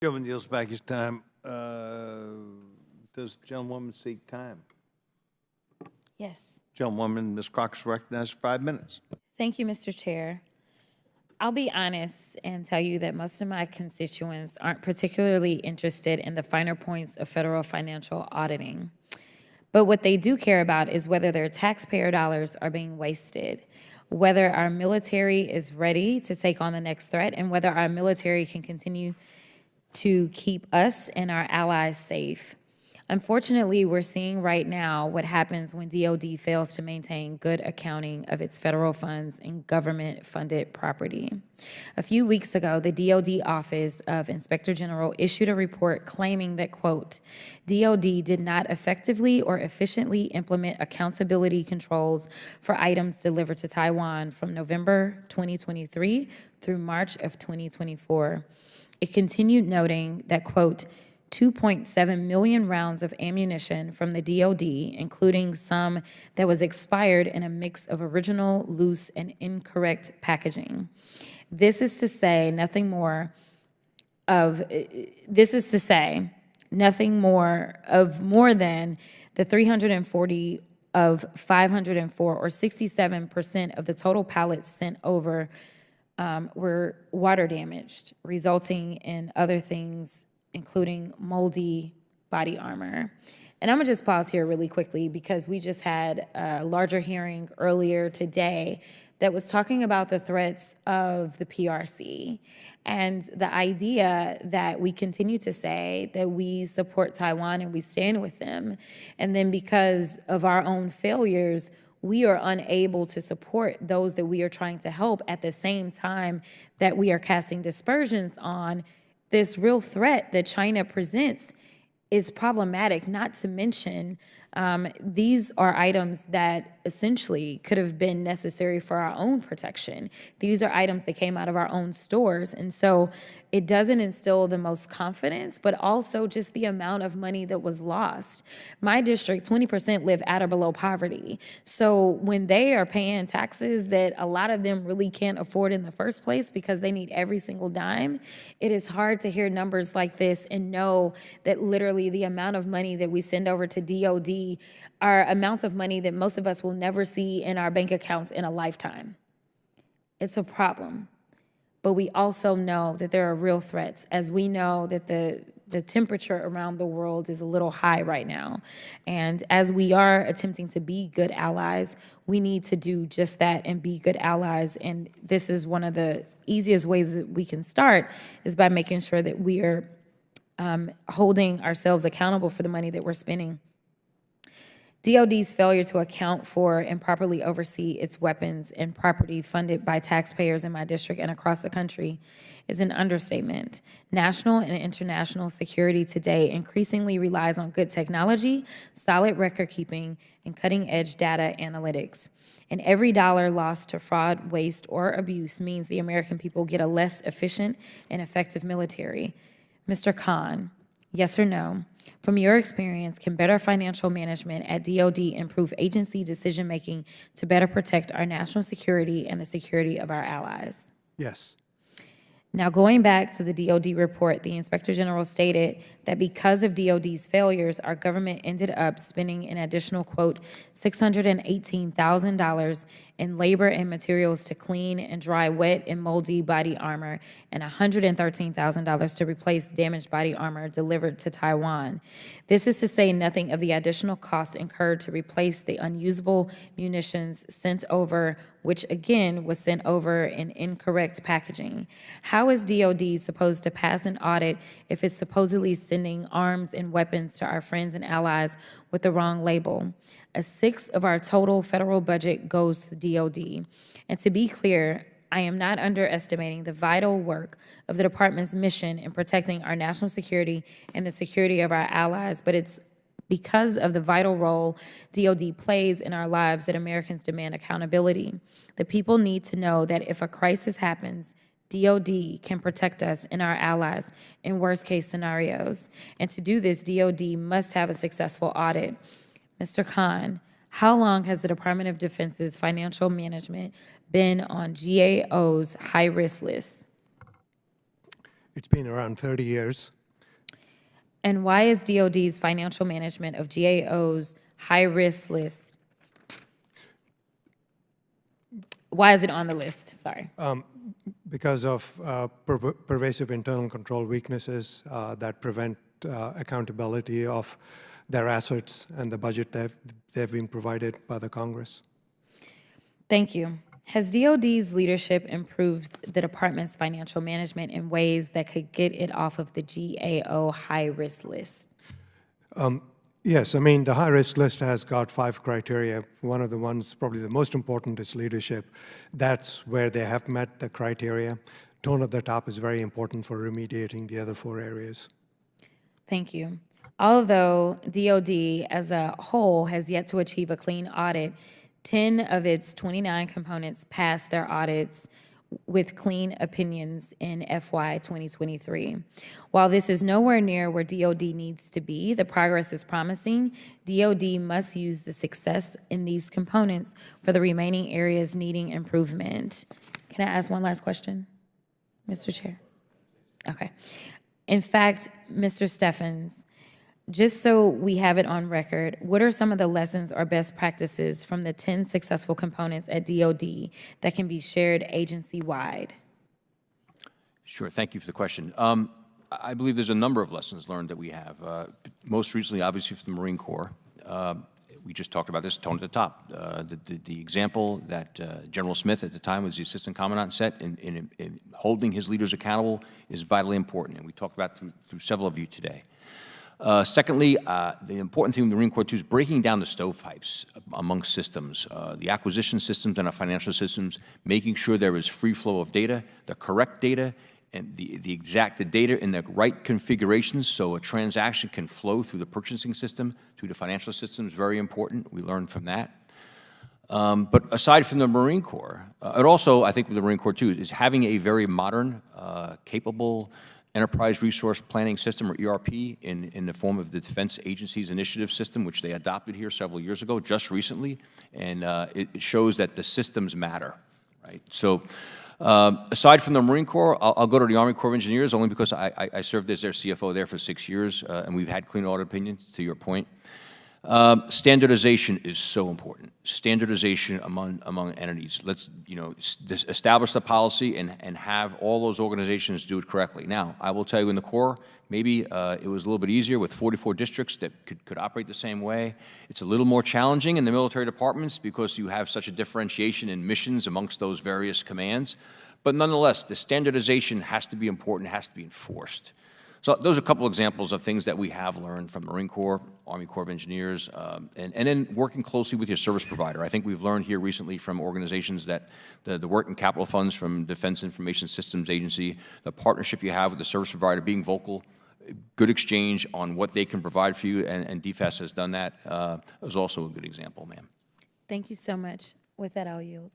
Chairman yields back his time. Does the gentlewoman seek time? Yes. Gentlewoman, Ms. Crockett, recognized for 5 minutes. Thank you, Mr. Chair. I'll be honest and tell you that most of my constituents aren't particularly interested in the finer points of federal financial auditing. But what they do care about is whether their taxpayer dollars are being wasted, whether our military is ready to take on the next threat, and whether our military can continue to keep us and our allies safe. Unfortunately, we're seeing right now what happens when DOD fails to maintain good accounting of its federal funds and government-funded property. A few weeks ago, the DOD Office of Inspector General issued a report claiming that, quote, DOD did not effectively or efficiently implement accountability controls for items delivered to Taiwan from November 2023 through March of 2024. It continued noting that, quote, 2.7 million rounds of ammunition from the DOD, including some that was expired in a mix of original, loose, and incorrect packaging. This is to say nothing more of more than the 340 of 504, or 67% of the total pallets sent over were water damaged, resulting in other things, including moldy body armor. And I'm gonna just pause here really quickly because we just had a larger hearing earlier today that was talking about the threats of the PRC and the idea that we continue to say that we support Taiwan and we stand with them. And then because of our own failures, we are unable to support those that we are trying to help at the same time that we are casting dispersions on this real threat that China presents is problematic, not to mention these are items that essentially could have been necessary for our own protection. These are items that came out of our own stores. And so it doesn't instill the most confidence, but also just the amount of money that was lost. My district, 20% live at or below poverty. So when they are paying taxes that a lot of them really can't afford in the first place because they need every single dime, it is hard to hear numbers like this and know that literally the amount of money that we send over to DOD are amounts of money that most of us will never see in our bank accounts in a lifetime. It's a problem. But we also know that there are real threats, as we know that the temperature around the world is a little high right now. And as we are attempting to be good allies, we need to do just that and be good allies. And this is one of the easiest ways that we can start is by making sure that we are holding ourselves accountable for the money that we're spending. DOD's failure to account for and properly oversee its weapons and property funded by taxpayers in my district and across the country is an understatement. National and international security today increasingly relies on good technology, solid record keeping, and cutting-edge data analytics. And every dollar lost to fraud, waste, or abuse means the American people get a less efficient and effective military. Mr. Khan, yes or no? From your experience, can better financial management at DOD improve agency decision-making to better protect our national security and the security of our allies? Yes. Now, going back to the DOD report, the Inspector General stated that because of DOD's failures, our government ended up spending an additional, quote, $618,000 in labor and materials to clean and dry wet and moldy body armor and $113,000 to replace damaged body armor delivered to Taiwan. This is to say nothing of the additional cost incurred to replace the unusable munitions sent over, which again was sent over in incorrect packaging. How is DOD supposed to pass an audit if it's supposedly sending arms and weapons to our friends and allies with the wrong label? A sixth of our total federal budget goes to DOD. And to be clear, I am not underestimating the vital work of the department's mission in protecting our national security and the security of our allies, but it's because of the vital role DOD plays in our lives that Americans demand accountability. The people need to know that if a crisis happens, DOD can protect us and our allies in worst-case scenarios. And to do this, DOD must have a successful audit. Mr. Khan, how long has the Department of Defense's financial management been on GAO's high-risk list? It's been around 30 years. And why is DOD's financial management of GAO's high-risk list? Why is it on the list? Sorry. Because of pervasive internal control weaknesses that prevent accountability of their assets and the budget they've been provided by the Congress. Thank you. Has DOD's leadership improved the department's financial management in ways that could get it off of the GAO high-risk list? Yes, I mean, the high-risk list has got 5 criteria. One of the ones, probably the most important, is leadership. That's where they have met the criteria. Tone at the top is very important for remediating the other 4 areas. Thank you. Although DOD as a whole has yet to achieve a clean audit, 10 of its 29 components passed their audits with clean opinions in FY 2023. While this is nowhere near where DOD needs to be, the progress is promising. DOD must use the success in these components for the remaining areas needing improvement. Can I ask one last question, Mr. Chair? Okay. In fact, Mr. Steffens, just so we have it on record, what are some of the lessons or best practices from the 10 successful components at DOD that can be shared agency-wide? Sure, thank you for the question. I believe there's a number of lessons learned that we have. Most recently, obviously, from the Marine Corps. We just talked about this, tone at the top. The example that General Smith at the time was the Assistant Commandant set in holding his leaders accountable is vitally important, and we talked about through several of you today. Secondly, the important thing in the Marine Corps, too, is breaking down the stovepipes amongst systems, the acquisition systems and our financial systems, making sure there is free flow of data, the correct data, and the data in the right configurations so a transaction can flow through the purchasing system to the financial system is very important. We learned from that. But aside from the Marine Corps, it also, I think with the Marine Corps, too, is having a very modern, capable enterprise resource planning system, or ERP, in the form of the Defense Agency's initiative system, which they adopted here several years ago, just recently, and it shows that the systems matter, right? So aside from the Marine Corps, I'll go to the Army Corps of Engineers, only because I served as their CFO there for 6 years, and we've had clean audit opinions, to your point. Standardization is so important. Standardization among entities. Let's establish the policy and have all those organizations do it correctly. Now, I will tell you, in the Corps, maybe it was a little bit easier with 44 districts that could operate the same way. It's a little more challenging in the military departments because you have such a differentiation in missions amongst those various commands. But nonetheless, the standardization has to be important, has to be enforced. So those are a couple examples of things that we have learned from Marine Corps, Army Corps of Engineers, and then working closely with your service provider. I think we've learned here recently from organizations that the working capital funds from Defense Information Systems Agency, the partnership you have with the service provider, being vocal, good exchange on what they can provide for you, and DFAS has done that, is also a good example, ma'am. Thank you so much. With that, I'll yield.